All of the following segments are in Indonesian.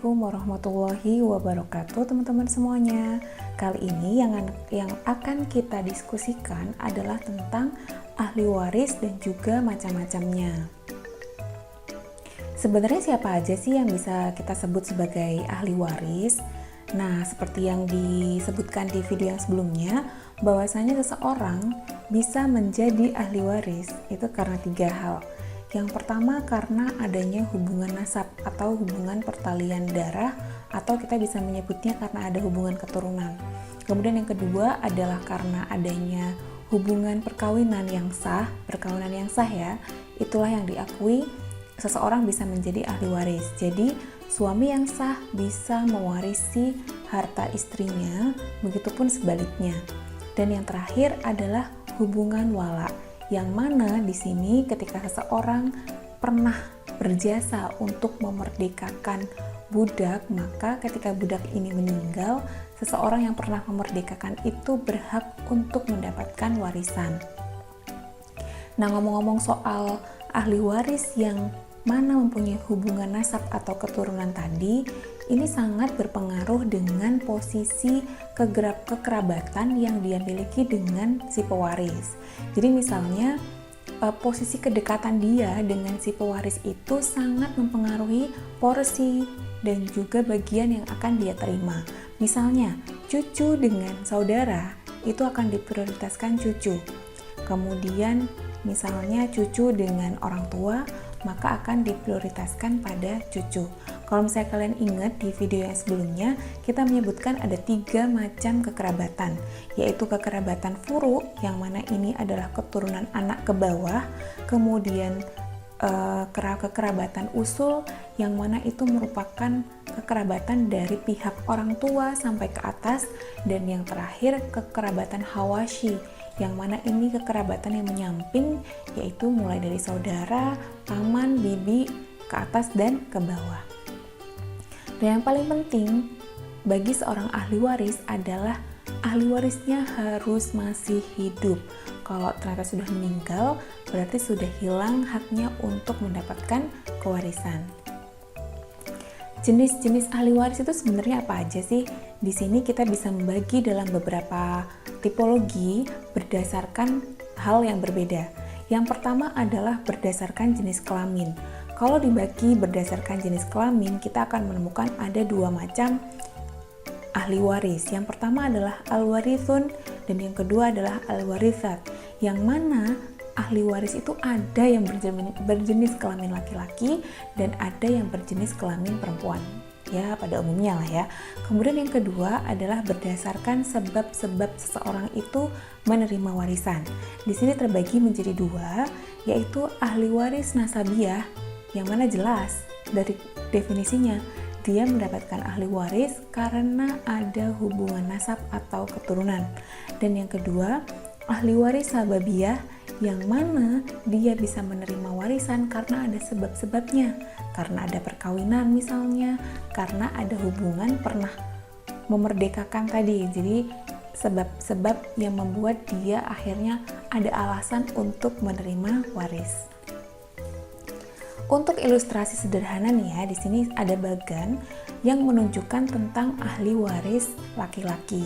Assalamualaikum warahmatullahi wabarakatuh teman-teman semuanya. Kali ini yang akan kita diskusikan adalah tentang ahli waris dan juga macam-macamnya. Sebenarnya siapa aja sih yang bisa kita sebut sebagai ahli waris? Nah, seperti yang disebutkan di video yang sebelumnya, bahwasanya seseorang bisa menjadi ahli waris itu karena 3 hal. Yang pertama karena adanya hubungan nasab atau hubungan pertalian darah, atau kita bisa menyebutnya karena ada hubungan keturunan. Kemudian yang kedua adalah karena adanya hubungan perkawinan yang sah ya, itulah yang diakui seseorang bisa menjadi ahli waris. Jadi suami yang sah bisa mewarisi harta istrinya, begitupun sebaliknya. Dan yang terakhir adalah hubungan wala, yang mana di sini ketika seseorang pernah berjasa untuk memerdekakan budak, maka ketika budak ini meninggal, seseorang yang pernah memerdekakan itu berhak untuk mendapatkan warisan. Nah, ngomong-ngomong soal ahli waris yang mana mempunyai hubungan nasab atau keturunan tadi, ini sangat berpengaruh dengan posisi kekerabatan yang dia miliki dengan si pewaris. Jadi misalnya posisi kedekatan dia dengan si pewaris itu sangat mempengaruhi porsi dan juga bagian yang akan dia terima. Misalnya cucu dengan saudara itu akan diprioritaskan cucu. Kemudian misalnya cucu dengan orang tua maka akan diprioritaskan pada cucu. Kalau misalnya kalian ingat di video yang sebelumnya, kita menyebutkan ada 3 macam kekerabatan, yaitu kekerabatan furu, yang mana ini adalah keturunan anak ke bawah, kemudian kekerabatan usul, yang mana itu merupakan kekerabatan dari pihak orang tua sampai ke atas, dan yang terakhir kekerabatan hawashi, yang mana ini kekerabatan yang menyamping, yaitu mulai dari saudara, paman, bibi, ke atas dan ke bawah. Dan yang paling penting bagi seorang ahli waris adalah ahli warisnya harus masih hidup. Kalau ternyata sudah meninggal, berarti sudah hilang haknya untuk mendapatkan kewarisan. Jenis-jenis ahli waris itu sebenarnya apa aja sih? Di sini kita bisa membagi dalam beberapa tipologi berdasarkan hal yang berbeda. Yang pertama adalah berdasarkan jenis kelamin. Kalau dibagi berdasarkan jenis kelamin, kita akan menemukan ada 2 macam ahli waris. Yang pertama adalah al-warithun dan yang kedua adalah al-warithat. Yang mana ahli waris itu ada yang berjenis kelamin laki-laki dan ada yang berjenis kelamin perempuan. Ya, pada umumnya lah ya. Kemudian yang kedua adalah berdasarkan sebab-sebab seseorang itu menerima warisan. Di sini terbagi menjadi 2, yaitu ahli waris nasabiyah, yang mana jelas dari definisinya dia mendapatkan ahli waris karena ada hubungan nasab atau keturunan. Dan yang kedua, ahli waris sababiyah, yang mana dia bisa menerima warisan karena ada sebab-sebabnya, karena ada perkawinan misalnya, karena ada hubungan pernah memerdekakan tadi. Jadi sebab-sebab yang membuat dia akhirnya ada alasan untuk menerima waris. Untuk ilustrasi sederhana nih ya, di sini ada bagan yang menunjukkan tentang ahli waris laki-laki.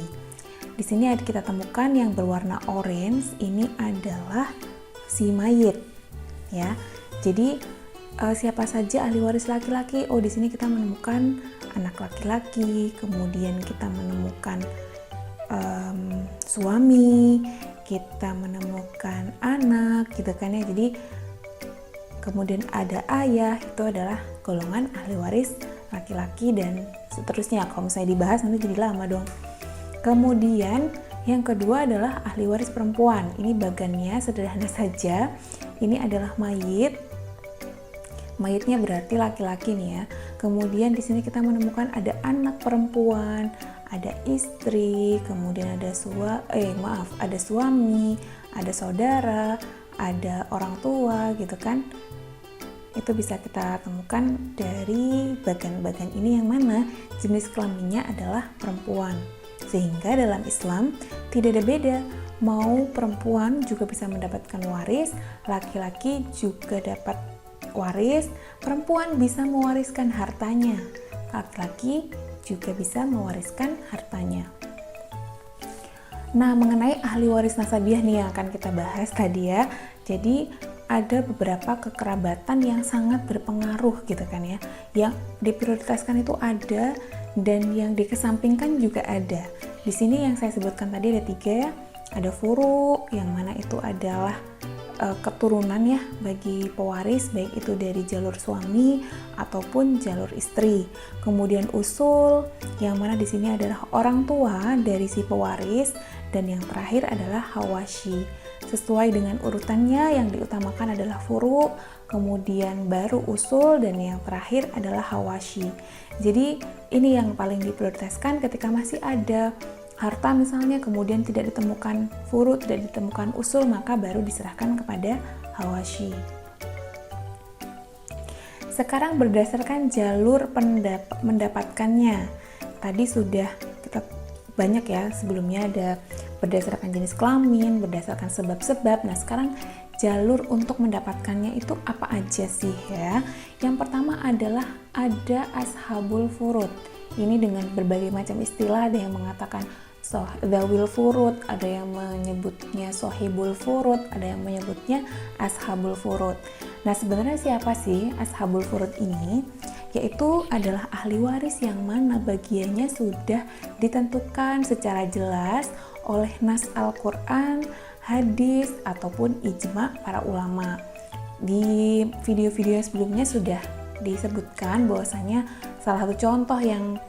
Di sini kita temukan yang berwarna orange, ini adalah si mayit ya. Jadi siapa saja ahli waris laki-laki? Oh, di sini kita menemukan anak laki-laki, kemudian kita menemukan suami, kita menemukan anak gitu kan ya. Jadi kemudian ada ayah, itu adalah golongan ahli waris laki-laki dan seterusnya. Kalau misalnya dibahas nanti jadi lama dong. Kemudian yang kedua adalah ahli waris perempuan. Ini bagannya sederhana saja. Ini adalah mayit. Mayitnya berarti laki-laki nih ya. Kemudian di sini kita menemukan ada anak perempuan, ada istri, kemudian ada ada suami, ada saudara, ada orang tua gitu kan. Itu bisa kita temukan dari bagan-bagan ini yang mana jenis kelaminnya adalah perempuan. Sehingga dalam Islam tidak ada beda, mau perempuan juga bisa mendapatkan waris, laki-laki juga dapat waris, perempuan bisa mewariskan hartanya. laki-laki juga bisa mewariskan hartanya. Nah, mengenai ahli waris nasabiah nih yang akan kita bahas tadi ya. Jadi ada beberapa kekerabatan yang sangat berpengaruh gitu kan ya. Yang diprioritaskan itu ada dan yang dikesampingkan juga ada. Di sini yang saya sebutkan tadi ada 3 ya. Ada furu yang mana itu adalah keturunan ya bagi pewaris, baik itu dari jalur suami ataupun jalur istri. Kemudian usul yang mana di sini adalah orang tua dari si pewaris, dan yang terakhir adalah hawashi. Sesuai dengan urutannya, yang diutamakan adalah furu, kemudian baru usul, dan yang terakhir adalah hawashi. Jadi ini yang paling diprioritaskan ketika masih ada harta misalnya, kemudian tidak ditemukan furu, tidak ditemukan usul, maka baru diserahkan kepada hawashi. Sekarang berdasarkan jalur mendapatkannya. Tadi sudah kita banyak ya, sebelumnya ada berdasarkan jenis kelamin, berdasarkan sebab-sebab. Nah, sekarang jalur untuk mendapatkannya itu apa aja sih ya? Yang pertama adalah ada ashabul furud. Ini dengan berbagai macam istilah, ada yang mengatakan dhawil furud, ada yang menyebutnya sohibul furud, ada yang menyebutnya ashabul furud. Nah, sebenarnya siapa sih ashabul furud ini? Yaitu adalah ahli waris yang mana bagiannya sudah ditentukan secara jelas oleh nas Al-Quran, hadis, ataupun ijma para ulama. Di video-video sebelumnya sudah disebutkan bahwasanya salah satu contoh yang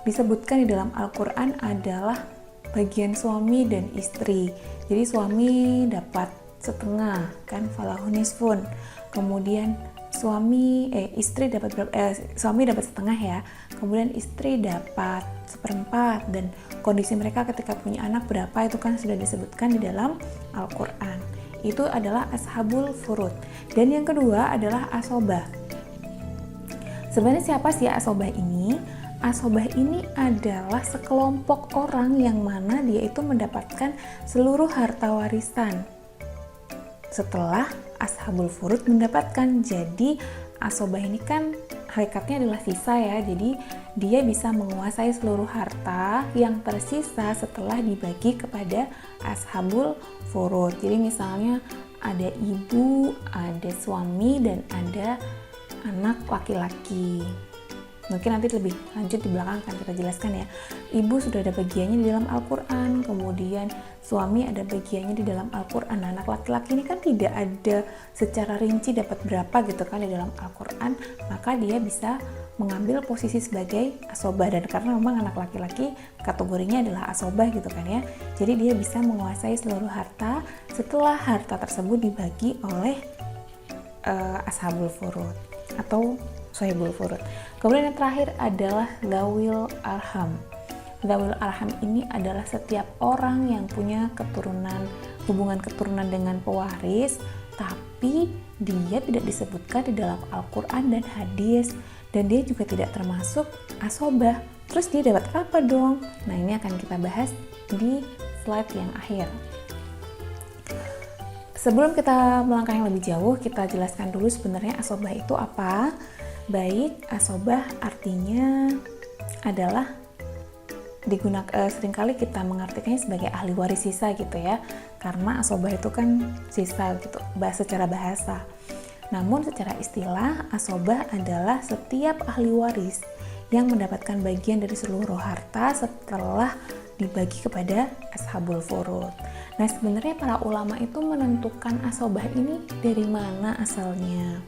disebutkan di dalam Al-Quran adalah bagian suami dan istri. Jadi suami dapat setengah kan, falahu nisfun. Kemudian istri dapat suami dapat setengah ya. Kemudian istri dapat 1/4, dan kondisi mereka ketika punya anak berapa itu kan sudah disebutkan di dalam Al-Quran. Itu adalah ashabul furud. Dan yang kedua adalah asobah. Sebenarnya siapa sih asobah ini? Asobah ini adalah sekelompok orang yang mana dia itu mendapatkan seluruh harta warisan setelah ashabul furud mendapatkan. Jadi asobah ini kan hakikatnya adalah sisa ya, jadi dia bisa menguasai seluruh harta yang tersisa setelah dibagi kepada ashabul furud. Jadi misalnya ada ibu, ada suami, dan ada anak laki-laki. Mungkin nanti lebih lanjut di belakang akan kita jelaskan ya. Ibu sudah ada bagiannya di dalam Al-Quran, kemudian suami ada bagiannya di dalam Al-Quran. Nah, anak laki-laki ini kan tidak ada secara rinci dapat berapa gitu kan di dalam Al-Quran, maka dia bisa mengambil posisi sebagai asobah. Dan karena memang anak laki-laki kategorinya adalah asobah gitu kan ya, jadi dia bisa menguasai seluruh harta setelah harta tersebut dibagi oleh ashabul furud atau sohibul furud. Kemudian yang terakhir adalah dzawil arham. Dzawil arham ini adalah setiap orang yang punya hubungan keturunan dengan pewaris, tapi dia tidak disebutkan di dalam Al-Quran dan hadis, dan dia juga tidak termasuk asobah. Terus dia dapat apa dong? Nah, ini akan kita bahas di slide yang akhir. Sebelum kita melangkah yang lebih jauh, kita jelaskan dulu sebenarnya asobah itu apa. Baik, asobah artinya adalah seringkali kita mengartikannya sebagai ahli waris sisa gitu ya, karena asobah itu kan sisa gitu secara bahasa. Namun secara istilah, asobah adalah setiap ahli waris yang mendapatkan bagian dari seluruh harta setelah dibagi kepada ashabul furud. Nah, sebenarnya para ulama itu menentukan asobah ini dari mana asalnya.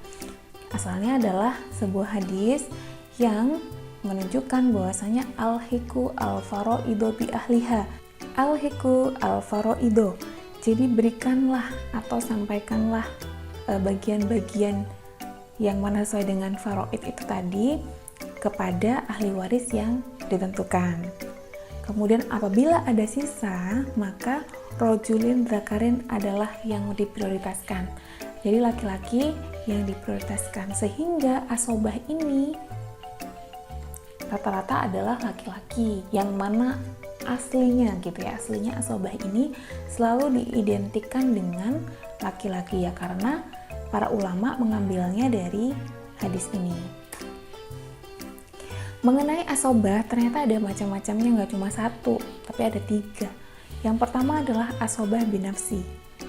Asalnya adalah sebuah hadis yang menunjukkan bahwasanya al-hiku al-faroido bi ahliha. Al-hiku al-faroido. Jadi berikanlah atau sampaikanlah bagian-bagian yang mana sesuai dengan faroid itu tadi kepada ahli waris yang ditentukan. Kemudian apabila ada sisa, maka rojulin dzakarin adalah yang diprioritaskan. Jadi laki-laki yang diprioritaskan, sehingga asobah ini rata-rata adalah laki-laki yang mana aslinya gitu ya, aslinya asobah ini selalu diidentikan dengan laki-laki ya, karena para ulama mengambilnya dari hadis ini. Mengenai asobah, ternyata ada macam-macamnya, nggak cuma satu, tapi ada 3. Yang pertama adalah asobah binafsi,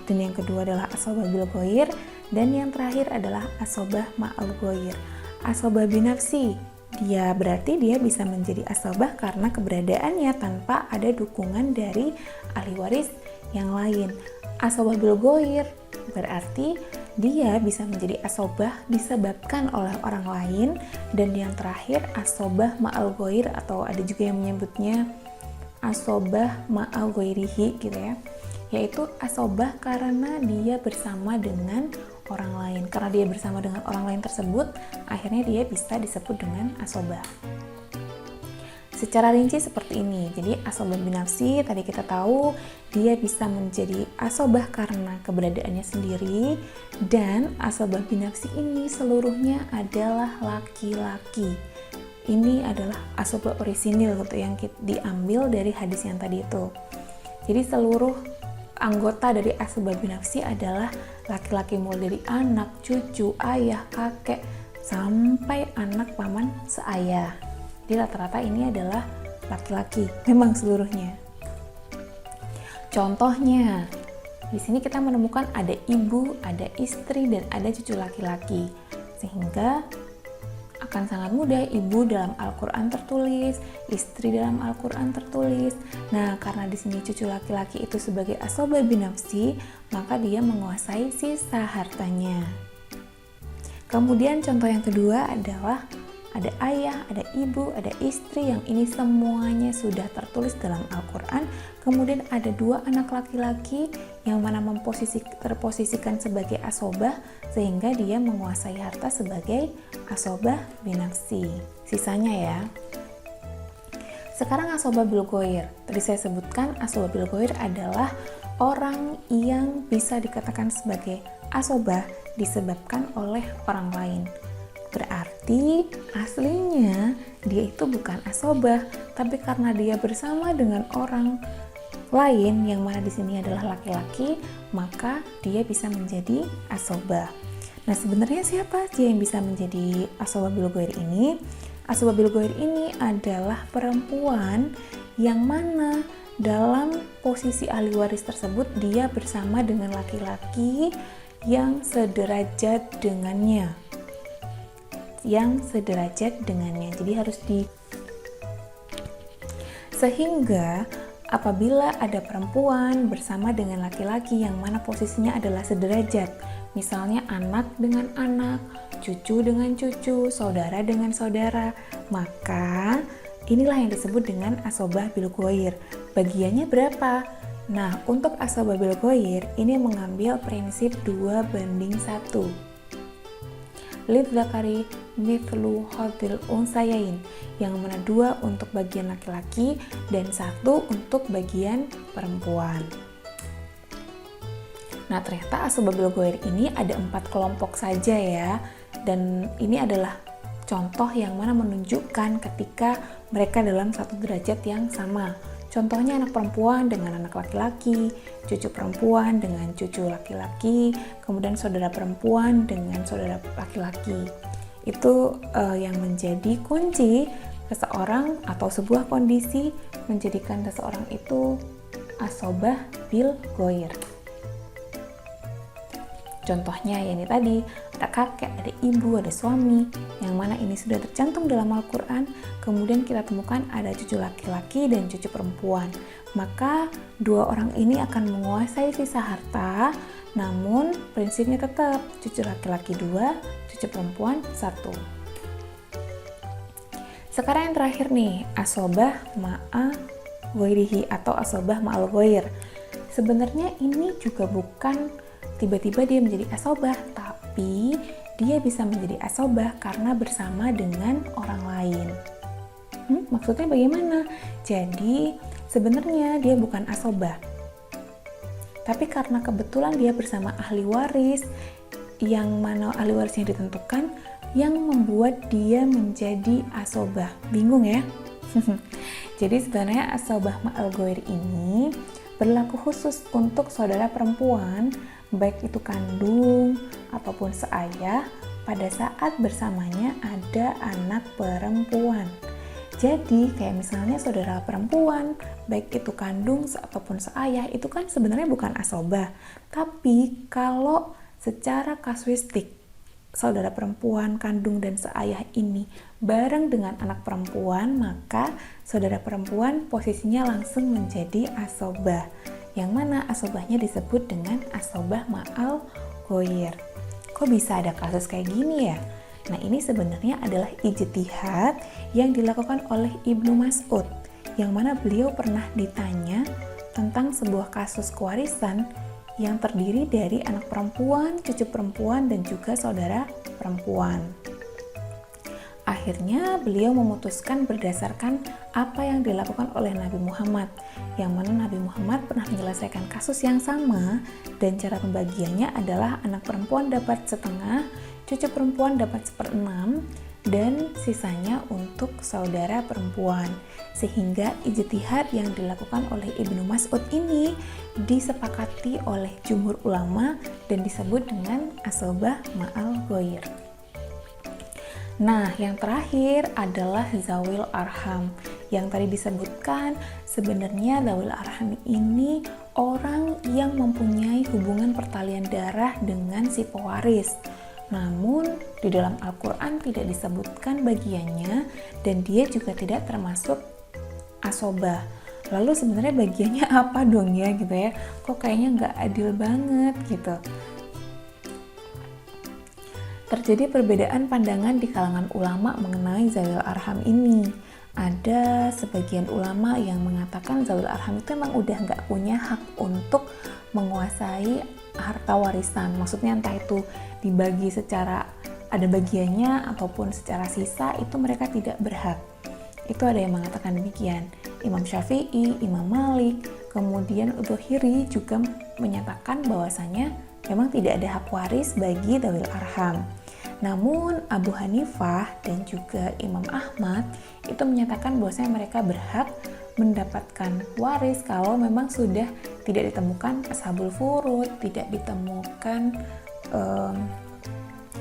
dan yang kedua adalah asobah bil ghair, dan yang terakhir adalah asobah ma'al ghair. Asobah binafsi, dia berarti dia bisa menjadi asobah karena keberadaannya tanpa ada dukungan dari ahli waris yang lain. Asobah bil ghair berarti dia bisa menjadi asobah disebabkan oleh orang lain, dan yang terakhir asobah ma'al ghair, atau ada juga yang menyebutnya asobah ma'al ghairihi gitu ya, yaitu asobah karena dia bersama dengan orang lain. Karena dia bersama dengan orang lain tersebut, akhirnya dia bisa disebut dengan asobah. Secara rinci seperti ini. Jadi asobah binafsi tadi kita tahu dia bisa menjadi asobah karena keberadaannya sendiri, dan asobah binafsi ini seluruhnya adalah laki-laki. Ini adalah asobah orisinil gitu yang diambil dari hadis yang tadi itu. Jadi seluruh anggota dari asobah binafsi adalah laki-laki, mulai dari anak, cucu, ayah, kakek, sampai anak paman seayah. Jadi rata-rata ini adalah laki-laki, memang seluruhnya. Contohnya, di sini kita menemukan ada ibu, ada istri, dan ada cucu laki-laki. Sehingga akan sangat mudah ibu dalam Al-Quran tertulis, istri dalam Al-Quran tertulis. Nah, karena di sini cucu laki-laki itu sebagai asobah binafsi, maka dia menguasai sisa hartanya. Kemudian contoh yang kedua adalah ada ayah, ada ibu, ada istri, yang ini semuanya sudah tertulis dalam Al-Quran. Kemudian ada 2 anak laki-laki yang mana terposisikan sebagai asobah, sehingga dia menguasai harta sebagai asobah binafsi. Sisanya ya. Sekarang asobah bil ghair. Tadi saya sebutkan asobah bil ghair adalah orang yang bisa dikatakan sebagai asobah disebabkan oleh orang lain. Berarti aslinya dia itu bukan asobah, tapi karena dia bersama dengan orang lain yang mana di sini adalah laki-laki, maka dia bisa menjadi asobah. Nah, sebenarnya siapa sih yang bisa menjadi asobah bil ghair ini? Asobah bil ghair ini adalah perempuan yang mana dalam posisi ahli waris tersebut dia bersama dengan laki-laki yang sederajat dengannya. Jadi harus sehingga apabila ada perempuan bersama dengan laki-laki yang mana posisinya adalah sederajat, misalnya anak dengan anak, cucu dengan cucu, saudara dengan saudara, maka inilah yang disebut dengan asobah bil ghair. Bagiannya berapa? Nah, untuk asobah bil ghair ini mengambil prinsip 2:1. Lidzakari mithlu hadzil unsayain, yang mana 2 untuk bagian laki-laki dan 1 untuk bagian perempuan. Nah, ternyata asobah bil ghair ini ada 4 kelompok saja ya, dan ini adalah contoh yang mana menunjukkan ketika mereka dalam satu derajat yang sama. Contohnya anak perempuan dengan anak laki-laki, cucu perempuan dengan cucu laki-laki, kemudian saudara perempuan dengan saudara laki-laki. Itu yang menjadi kunci seseorang atau sebuah kondisi menjadikan seseorang itu asobah bil ghair. Contohnya ya ini tadi, ada kakek, ada ibu, ada suami, yang mana ini sudah tercantum dalam Al-Quran. Kemudian kita temukan ada cucu laki-laki dan cucu perempuan. Maka 2 orang ini akan menguasai sisa harta, namun prinsipnya tetap cucu laki-laki 2, cucu perempuan 1. Sekarang yang terakhir nih, asobah ma'a ghairihi atau asobah ma'al ghair. Sebenarnya ini juga bukan tiba-tiba dia menjadi asobah, tapi dia bisa menjadi asobah karena bersama dengan orang lain. Maksudnya bagaimana? Jadi sebenarnya dia bukan asobah, tapi karena kebetulan dia bersama ahli waris, yang mana ahli warisnya ditentukan, yang membuat dia menjadi asobah. Bingung ya? Jadi sebenarnya asobah ma'al ghair ini berlaku khusus untuk saudara perempuan, baik itu kandung ataupun seayah, pada saat bersamanya ada anak perempuan. Jadi kayak misalnya saudara perempuan, baik itu kandung ataupun seayah, itu kan sebenarnya bukan asobah. Tapi kalau secara kasuistik, saudara perempuan, kandung, dan seayah ini bareng dengan anak perempuan, maka saudara perempuan posisinya langsung menjadi asobah. Yang mana asobahnya disebut dengan asobah ma'al ghoir. Kok bisa ada kasus kayak gini ya? Nah, ini sebenarnya adalah ijtihad yang dilakukan oleh Ibnu Mas'ud, yang mana beliau pernah ditanya tentang sebuah kasus kewarisan yang terdiri dari anak perempuan, cucu perempuan, dan juga saudara perempuan. Akhirnya beliau memutuskan berdasarkan apa yang dilakukan oleh Nabi Muhammad, yang mana Nabi Muhammad pernah menyelesaikan kasus yang sama, dan cara pembagiannya adalah anak perempuan dapat setengah, cucu perempuan dapat 1/6, dan sisanya untuk saudara perempuan. Sehingga ijtihad yang dilakukan oleh Ibnu Mas'ud ini disepakati oleh jumhur ulama dan disebut dengan asobah ma'al ghoir. Nah, yang terakhir adalah zawil arham. Yang tadi disebutkan, sebenarnya zawil arham ini orang yang mempunyai hubungan pertalian darah dengan si pewaris. Namun, di dalam Al-Quran tidak disebutkan bagiannya dan dia juga tidak termasuk asobah. Lalu sebenarnya bagiannya apa dong ya gitu ya? Kok kayaknya nggak adil banget gitu. Terjadi perbedaan pandangan di kalangan ulama mengenai zawil arham ini. Ada sebagian ulama yang mengatakan zawil arham itu memang udah nggak punya hak untuk menguasai harta warisan. Maksudnya entah itu dibagi secara ada bagiannya ataupun secara sisa, itu mereka tidak berhak. Itu ada yang mengatakan demikian. Imam Syafi'i, Imam Malik, kemudian Zuhri juga menyatakan bahwasanya memang tidak ada hak waris bagi zawil arham. Namun Abu Hanifah dan juga Imam Ahmad itu menyatakan bahwasanya mereka berhak mendapatkan waris kalau memang sudah tidak ditemukan ashabul furud, tidak ditemukan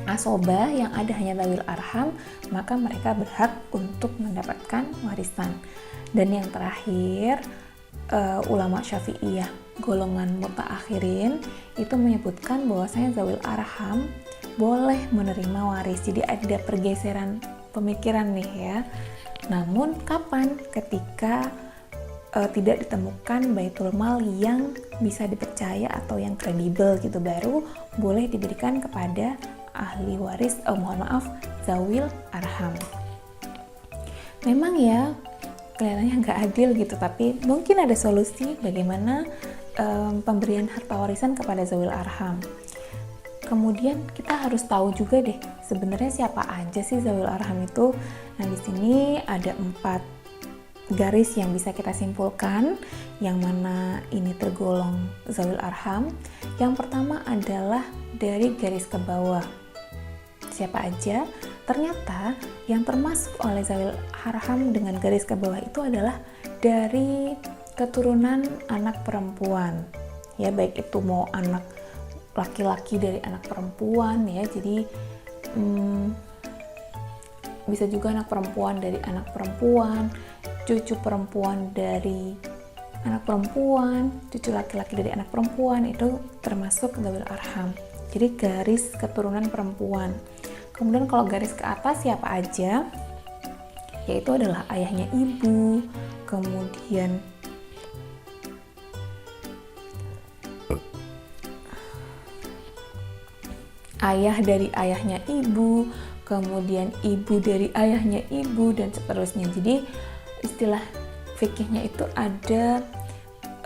asobah, yang ada hanya zawil arham, maka mereka berhak untuk mendapatkan warisan. Dan yang terakhir, ulama Syafi'iyah golongan mutaakhirin itu menyebutkan bahwasanya zawil arham boleh menerima waris. Jadi ada pergeseran pemikiran nih ya. Namun kapan? Ketika tidak ditemukan baitul mal yang bisa dipercaya atau yang kredibel gitu, baru boleh diberikan kepada ahli waris, zawil arham. Memang ya kelihatannya nggak adil gitu, tapi mungkin ada solusi bagaimana pemberian harta warisan kepada zawil arham. Kemudian kita harus tahu juga deh sebenarnya siapa aja sih zawil arham itu. Nah, di sini ada 4 garis yang bisa kita simpulkan yang mana ini tergolong zawil arham. Yang pertama adalah dari garis ke bawah. Siapa aja? Ternyata yang termasuk oleh zawil arham dengan garis ke bawah itu adalah dari keturunan anak perempuan. Ya, baik itu mau anak laki-laki dari anak perempuan ya, jadi bisa juga anak perempuan dari anak perempuan, cucu perempuan dari anak perempuan, cucu laki-laki dari anak perempuan, itu termasuk zawil arham. Jadi garis keturunan perempuan. Kemudian kalau garis ke atas siapa aja? Yaitu adalah ayahnya ibu, kemudian ayah dari ayahnya ibu, kemudian ibu dari ayahnya ibu, dan seterusnya. Jadi istilah fikihnya itu ada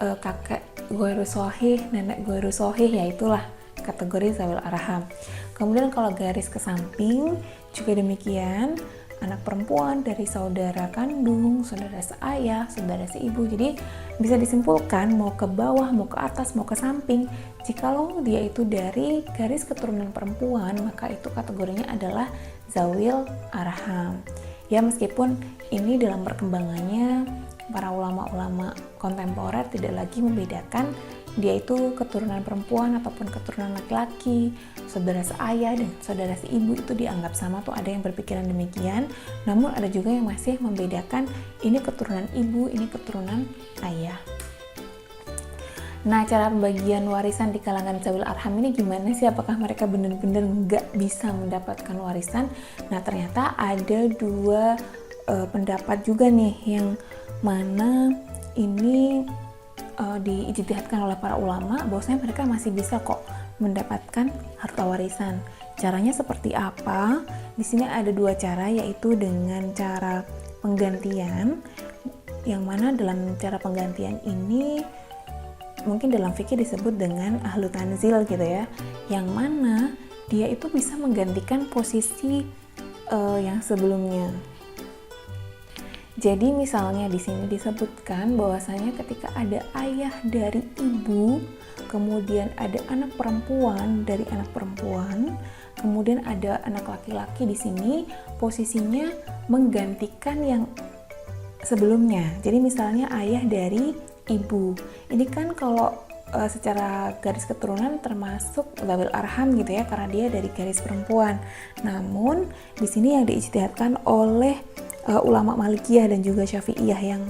kakek ghairu shahih, nenek ghairu shahih, ya itulah kategori zawil arham. Kemudian kalau garis ke samping juga demikian, anak perempuan dari saudara kandung, saudara seayah, saudara seibu. Jadi bisa disimpulkan mau ke bawah, mau ke atas, mau ke samping, jikalau dia itu dari garis keturunan perempuan, maka itu kategorinya adalah zawil arham. Ya, meskipun ini dalam perkembangannya para ulama-ulama kontemporer tidak lagi membedakan dia itu keturunan perempuan ataupun keturunan laki-laki, saudara seayah dan saudara seibu itu dianggap sama tuh, ada yang berpikiran demikian. Namun ada juga yang masih membedakan ini keturunan ibu, ini keturunan ayah. Nah, cara pembagian warisan di kalangan zawil arham ini gimana sih? Apakah mereka benar-benar nggak bisa mendapatkan warisan? Nah, ternyata ada dua pendapat juga nih, yang mana ini diijtihadkan oleh para ulama bahwasanya mereka masih bisa kok mendapatkan harta warisan. Caranya seperti apa? Di sini ada dua cara, yaitu dengan cara penggantian, yang mana dalam cara penggantian ini mungkin dalam fikih disebut dengan ahlu tanzil gitu ya, yang mana dia itu bisa menggantikan posisi yang sebelumnya. Jadi misalnya di sini disebutkan bahwasanya ketika ada ayah dari ibu, kemudian ada anak perempuan dari anak perempuan, kemudian ada anak laki-laki, di sini posisinya menggantikan yang sebelumnya. Jadi misalnya ayah dari ibu. Ini kan kalau secara garis keturunan termasuk zawil arham gitu ya, karena dia dari garis perempuan. Namun di sini yang diijtihadkan oleh ulama Malikiyah dan juga Syafi'iyah yang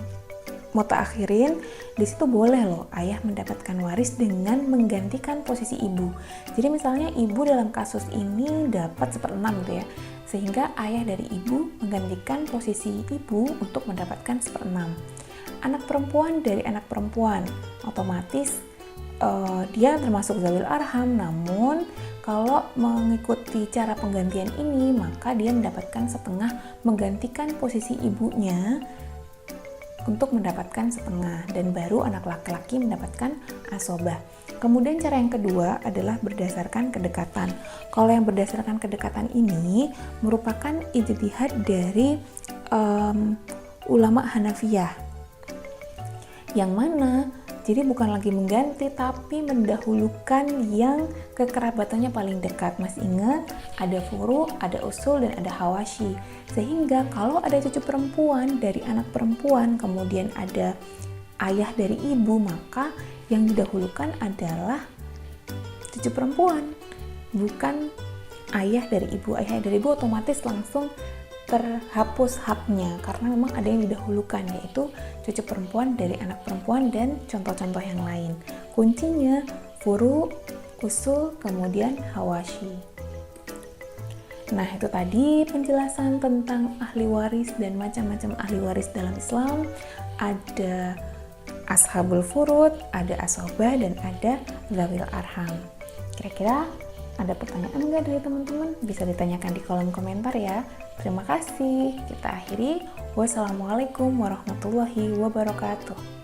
mutaakhirin, di situ boleh loh ayah mendapatkan waris dengan menggantikan posisi ibu. Jadi misalnya ibu dalam kasus ini dapat 1/6 gitu ya, sehingga ayah dari ibu menggantikan posisi ibu untuk mendapatkan 1/6. Anak perempuan dari anak perempuan, otomatis dia termasuk zawil arham, namun kalau mengikuti cara penggantian ini maka dia mendapatkan setengah, menggantikan posisi ibunya untuk mendapatkan setengah, dan baru anak laki-laki mendapatkan asobah. Kemudian cara yang kedua adalah berdasarkan kedekatan. Kalau yang berdasarkan kedekatan ini merupakan ijtihad dari ulama Hanafiyah, yang mana jadi bukan lagi mengganti, tapi mendahulukan yang kekerabatannya paling dekat. Mas ingat, ada furu, ada usul, dan ada hawashi. Sehingga kalau ada cucu perempuan dari anak perempuan, kemudian ada ayah dari ibu, maka yang didahulukan adalah cucu perempuan, bukan ayah dari ibu. Ayah dari ibu otomatis langsung terhapus haknya, karena memang ada yang didahulukan, yaitu cucu perempuan dari anak perempuan dan contoh-contoh yang lain. Kuncinya furu, usul, kemudian hawashi. Nah, itu tadi penjelasan tentang ahli waris dan macam-macam ahli waris dalam Islam. Ada ashabul furud, ada asobah, dan ada zawil arham. Kira-kira ada pertanyaan nggak dari teman-teman? Bisa ditanyakan di kolom komentar ya. Terima kasih. Kita akhiri. Wassalamualaikum warahmatullahi wabarakatuh.